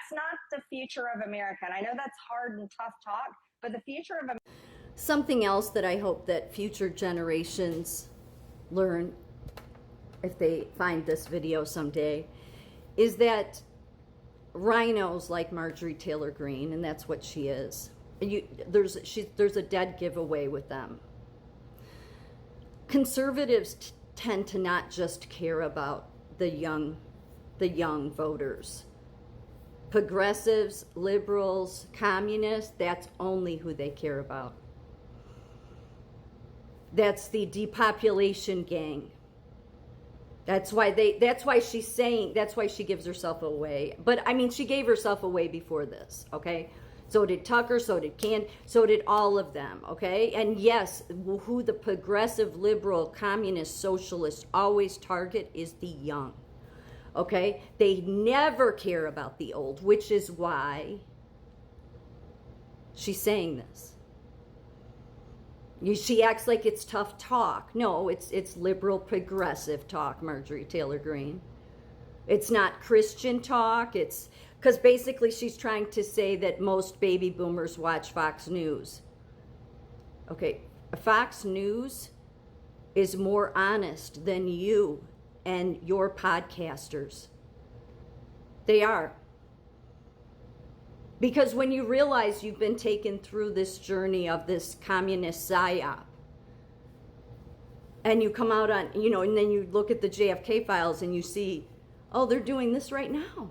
That's not the future of America. And I know that's hard and tough talk, but the future of America. Something else that I hope that future generations learn, if they find this video someday, is that rhinos like Marjorie Taylor Greene, and that's what she is. There's a dead giveaway with them. Conservatives tend to not just care about the young voters. Progressives, liberals, communists, that's only who they care about. That's the depopulation gang. That's why she's saying, that's why she gives herself away. But I mean, she gave herself away before this, okay? So did Tucker, so did all of them, okay? And yes, who the progressive, liberal, communist, socialists always target is the young, okay? They never care about the old, which is why she's saying this. She acts like it's tough talk. No, it's liberal progressive talk, Marjorie Taylor Greene. It's not Christian talk. It's because basically she's trying to say that most baby boomers watch Fox News. Okay, Fox News is more honest than you and your podcasters. They are. Because when you realize you've been taken through this journey of this communist psyop, and you come out on, and then you look at the JFK files and you see, oh, they're doing this right now.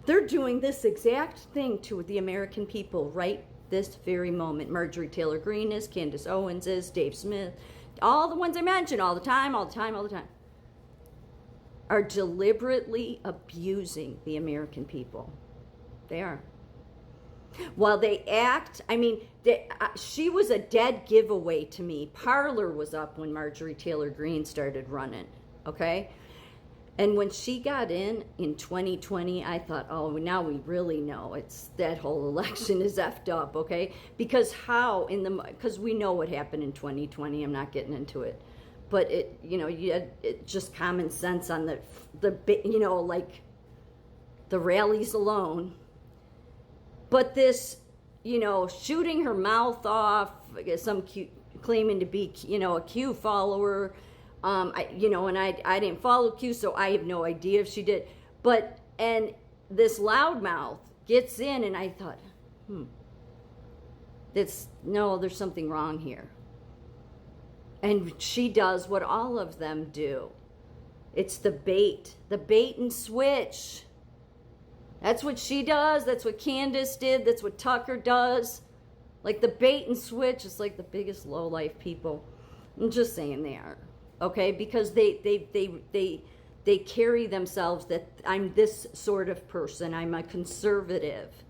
They're doing this exact thing to the American people right this very moment. Marjorie Taylor Greene is, Candace Owens is, Dave Smith, all the ones I mention all the time, are deliberately abusing the American people. They are. While they act, she was a dead giveaway to me. Parler was up when Marjorie Taylor Greene started running, okay? And when she got in 2020, I thought, oh, now we really know it's that whole election is effed up, okay? Because because we know what happened in 2020. I'm not getting into it, but it just common sense on the like the rallies alone. But this, shooting her mouth off, claiming to be, a Q follower, and I didn't follow Q, so I have no idea if she did. And this loudmouth gets in, and I thought, there's something wrong here. And she does what all of them do. It's the bait and switch. That's what she does. That's what Candace did. That's what Tucker does. Like the bait and switch is like the biggest lowlife people. I'm just saying they are. Okay? Because they carry themselves that I'm this sort of person. I'm a conservative.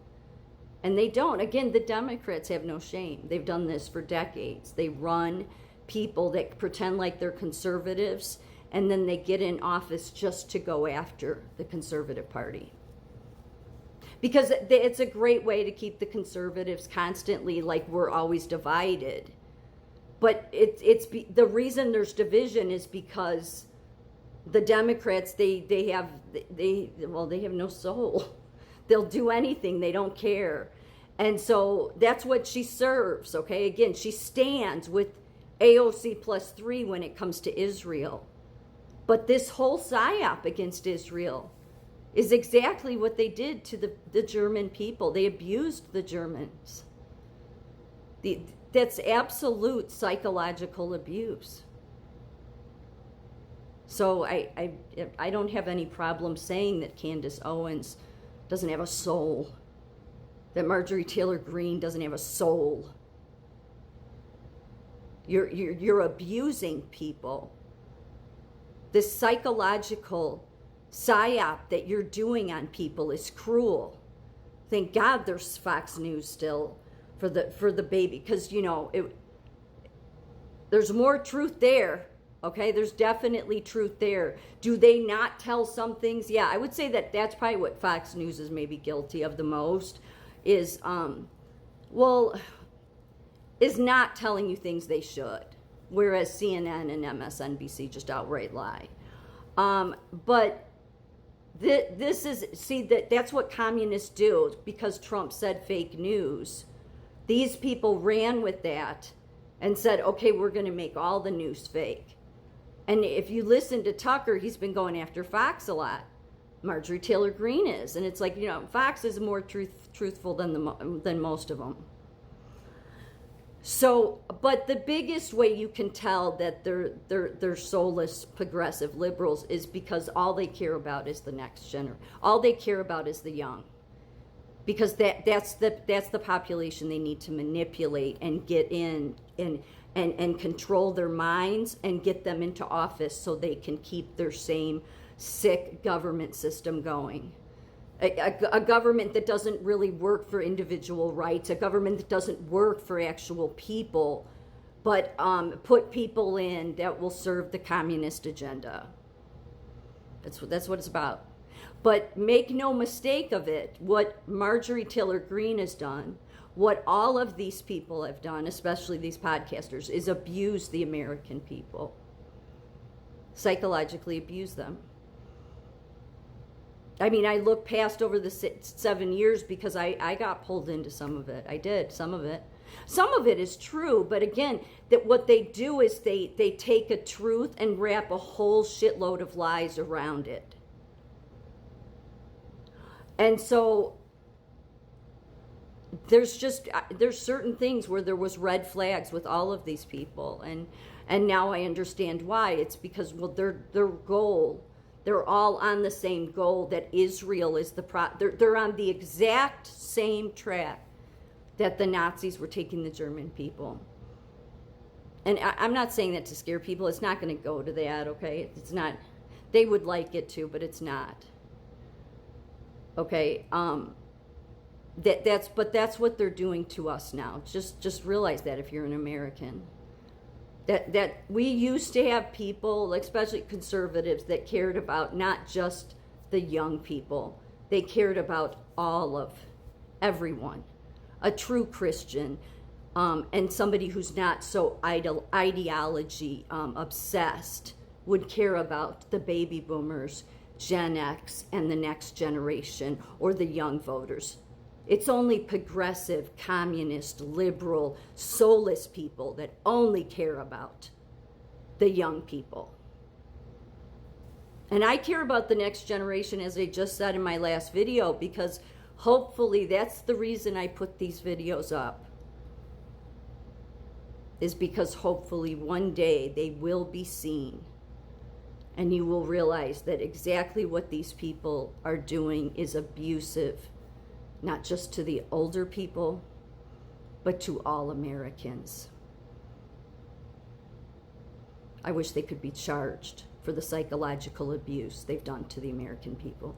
And they don't. Again, the Democrats have no shame. They've done this for decades. They run people that pretend like they're conservatives, and then they get in office just to go after the conservative party. Because it's a great way to keep the conservatives constantly like we're always divided. But the reason there's division is because the Democrats, they have no soul. They'll do anything. They don't care. And so that's what she serves, okay? Again, she stands with AOC +3 when it comes to Israel. But this whole psyop against Israel is exactly what they did to the German people. They abused the Germans. That's absolute psychological abuse. So I don't have any problem saying that Candace Owens doesn't have a soul, that Marjorie Taylor Greene doesn't have a soul. You're abusing people. This psychological psyop that you're doing on people is cruel. Thank God there's Fox News still for the baby, because there's more truth there. Okay, there's definitely truth there. Do they not tell some things? Yeah, I would say that that's probably what Fox News is maybe guilty of the most, is not telling you things they should, whereas CNN and MSNBC just outright lie. But This is, see, that's what communists do because Trump said fake news. These people ran with that and said, okay, we're going to make all the news fake. And if you listen to Tucker, he's been going after Fox a lot. Marjorie Taylor Greene is. And it's like, Fox is more truthful than most of them. So, but the biggest way you can tell that they're soulless progressive liberals is because all they care about is the next generation. All they care about is the young, because that's the population they need to manipulate and get in and control their minds and get them into office so they can keep their same sick government system going. A government that doesn't really work for individual rights, a government that doesn't work for actual people, but put people in that will serve the communist agenda. That's what it's about. But make no mistake of it, what Marjorie Taylor Greene has done, what all of these people have done, especially these podcasters, is abuse the American people. Psychologically abuse them. I mean, I look past over the 7 years because I got pulled into some of it. I did, some of it. Some of it is true, but again, that what they do is they take a truth and wrap a whole shitload of lies around it. And so there's certain things where there was red flags with all of these people, and now I understand why. It's because, well, their goal, they're all on the same goal, that Israel is they're on the exact same track that the Nazis were taking the German people. And I'm not saying that to scare people. It's not going to go to that, okay? It's not. They would like it to, but it's not. Okay? That's what they're doing to us now. Just realize that if you're an American. That we used to have people, especially conservatives, that cared about not just the young people. They cared about everyone. A true Christian, and somebody who's not so ideology obsessed would care about the baby boomers, Gen X, and the next generation, or the young voters. It's only progressive, communist, liberal, soulless people that only care about the young people. And I care about the next generation, as I just said in my last video, because hopefully that's the reason I put these videos up, is because hopefully one day they will be seen and you will realize that exactly what these people are doing is abusive, not just to the older people, but to all Americans. I wish they could be charged for the psychological abuse they've done to the American people.